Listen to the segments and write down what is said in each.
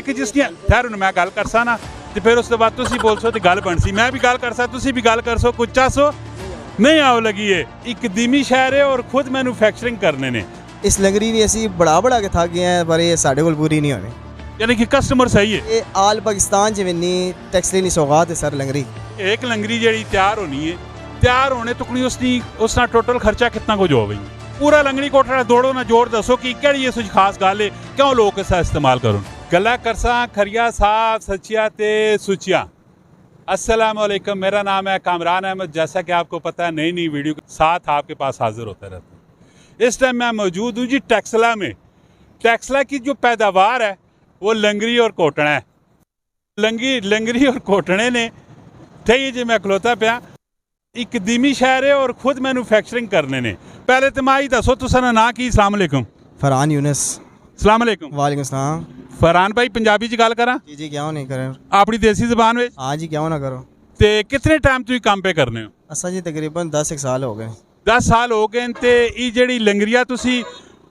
कि जिसकी खैर मैं गल करसा ना तो फिर उस बाद तुसी बोलसो तो गल बनसी, मैं भी गल करसा तुसी भी गल करसो, कुछ चासो नहीं आओ लगी है। एक दीमी शहर है और खुद मैन्युफैक्चरिंग करने ने इस लंगरी नहीं असी बढ़ा के थक गए हैं, पर ये साढ़े कोल पूरी नहीं होनी, यानी कि कस्टमर सही है। ये आल पाकिस्तान च विन्नी टैक्सली सौगात है सर लंगरी। एक लंगरी जी तैयार होनी है, तैयार होने तुकनी उसना टोटल खर्चा कितना कुछ हो गई। पूरा लंगड़ी कोठड़ा दौड़ो ना जोर दसो कि केड़ी ये खास गल है, क्यों लोग इसका इस्तेमाल करो। गला करसा खरिया साफ सचिया ते सुचिया। अस्सलाम वालेकुम, मेरा नाम है कामरान अहमद। जैसा कि आपको पता है नई नई वीडियो के साथ आपके पास हाजिर होता रहता है। इस टाइम मैं मौजूद हूँ जी टेक्सला में। टेक्सला की जो पैदावार है वो लंगरी और कोटना है। लंगरी और कोटने ने ठीक जी मैं खलोता पाया एक दीमी शहर है और खुद मैन्युफैक्चरिंग करने ने। पहले तो मैं दसो तुसा ना की। अस्सलाम वालेकुम। फरहान यूनस। अस्सलाम वालेकुम। वालेकुम सलाम। फरहान भाई पंजाबी च गल करा? जी क्यों नहीं करें, अपनी देसी जबान में। हाँ जी क्यों ना करो। ते कितने टाइम तुम काम पे करने हो? असा जी तकरीबन 10 साल हो गए। 10 साल हो गए। ते ये जेड़ी लंगरिया तुसी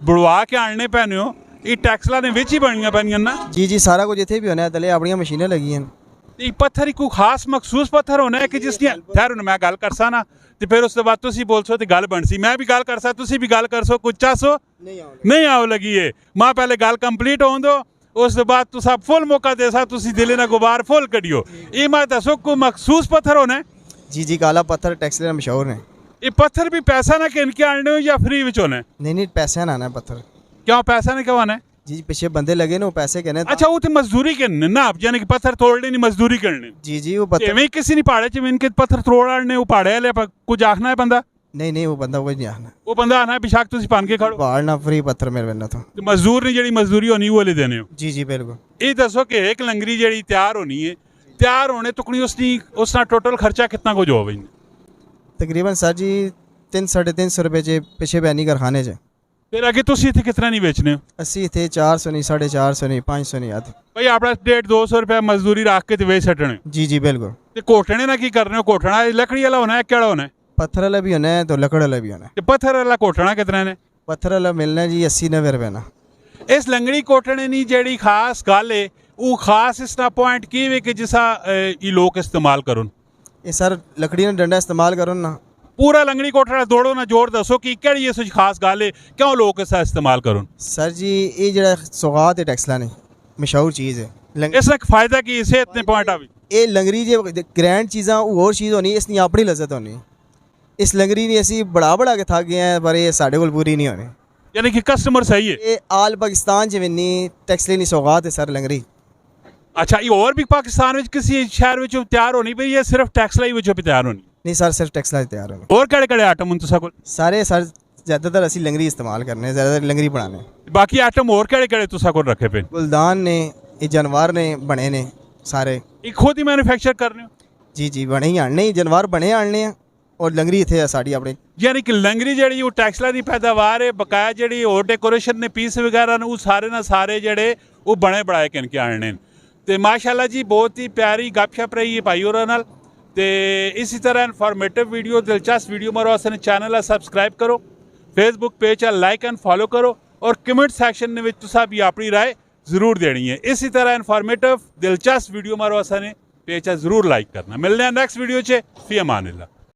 बुड़वा के आने पैने हो ये टैक्सला ने विच ही बनिया पैनियां ना? जी सारा कुछ इत्थे भी होना है, तले अपनी मशीनें लगी हैं। ये पत्थर कोई खास मखसूस पत्थर होना है कि जिसकी खैर मैं गल करसा ना तो फिर उस बाद तुसी बोलसो तो गल बनसी, मैं भी गल करसा तुसी भी गल करसो, कुछ चासो नहीं आओ लगी है। मां पहले गल कंप्लीट होन दो, उस बाद तुसा फुल मौका देसा, तुसी दिले ना गुबार फुल कडियो। ये मैं दसो कोई मखसूस पत्थर होना है? जी काला पत्थर टैक्सले मशहूर ने। ये पत्थर भी पैसा ना किन के आने हो या फ्री विच होना है? नहीं पैसे ना आना है पत्थर। क्यों पैसा नहीं क्यों आना है? जी पीछे बंदे लगे ना, वो पैसे कहने। अच्छा वो तो मजदूरी करने ना, आप यानी कि पत्थर तोड़ने नहीं मजदूरी करने। जी वो पत्थर में किसी नहीं पहाड़े च इनके पत्थर तोड़ने वो पहाड़े वाले कुछ आखना है बंदा? नहीं वो बंदा कुछ नहीं आखना। वो बंदा आना है बेशक तुसी पान के खड़ो पहाड़ ना फ्री पत्थर मेरे बनना तो मजदूर ने जेड़ी मजदूरी होनी वो ले देने हो। जी बिल्कुल। ये दसो कि एक लंगरी जेड़ी तैयार होनी है, तैयार होने तुकनी उसना टोटल खर्चा कितना कुछ हो गई? तकरीबन सर जी 300-350 रुपए पिछे बैनी कारखाने च। फिर अगे तुसी इत्थे कितना नहीं बेचने हो? असी इत्थे 400 नहीं, 450 नहीं, 500 नहीं आते भाई अपना 150-200 रुपया मजदूरी रख के बेच सटने। जी बिल्कुल। ते कोठने ना की करने हो? कोठना लकड़ी वाला होना है केड़ा होना है? पत्थर वाला भी होना है तो लकड़ वाला भी होना है। पत्थर वाला कोठना कितना ने? पत्थर वाला मिलना है जी 80-90 रुपए ना। इस लंगड़ी कोटने नी जेड़ी खास गल है वो खास इसका पॉइंट की वे कि जिसा ये लोग इस्तेमाल करो। ये सर लकड़ी ने डंडा इस्तेमाल करो ना। पूरा लंगड़ी कोठड़ा दौड़ो ना जोर दसो कि केड़ी ये खास गल है, क्यों लोग इसका इस्तेमाल करो। सर जी ये जरा सौगात है टैक्सला ने मशहूर चीज़ है। इसका फायदा की इसे इतने पॉइंट आ भी ये लंगरी जो ग्रैंड चीज़ा और चीज़ होनी, इसकी अपनी लज्जत होनी। इस लंगरी ने असी बढ़ा के थक गए हैं, पर ये साढ़े कोल पूरी नहीं होनी, यानी कि कस्टमर सही है। ये आल पाकिस्तान च विन्नी टैक्सली सौगात है सर लंगरी। अच्छा ये और भी पाकिस्तान में किसी शहर में तैयार होनी पई या सिर्फ टैक्सला ही तैयार होनी? नहीं सर सिर्फ टैक्सला तैयार होनी। और केड़े आइटम हों तुसा कोल? सारे सर ज़्यादातर असी लंगरी इस्तेमाल करने, ज़्यादातर लंगरी बनाने। बाकी आइटम और केड़े तुसा कोल रखे पे? गुलदान ने, ये जानवर ने बने ने सारे एक खुद ही मैन्युफैक्चर करने हो? जी बने ही आने, जानवर बने आने हैं और लंगरी इत्थे साड़ी अपनी। यानी कि लंगरी जेड़ी वो टैक्सला की पैदावार है, बकाया जेड़ी और डेकोरेशन ने पीस वगैरह ने वो सारे ना सारे जेड़े वो बने बनाए किनके आने। तो माशाल्लाह जी बहुत ही प्यारी गपशप रही है भाई होरां नाल। ते इसी तरह इन्फॉर्मेटिव वीडियो दिलचस्प वीडियो मारो असें चैनल सब्सक्राइब करो, Facebook page like and follow करो और कमेंट सैक्शन में तुसा भी अपनी राय जरूर देनी है। इसी तरह इन्फॉर्मेटिव दिलचस्प वीडियो मारो असें पेज जरूर लाइक करना। मिलने नेक्स्ट वीडियो च फी अमान अल्लाह।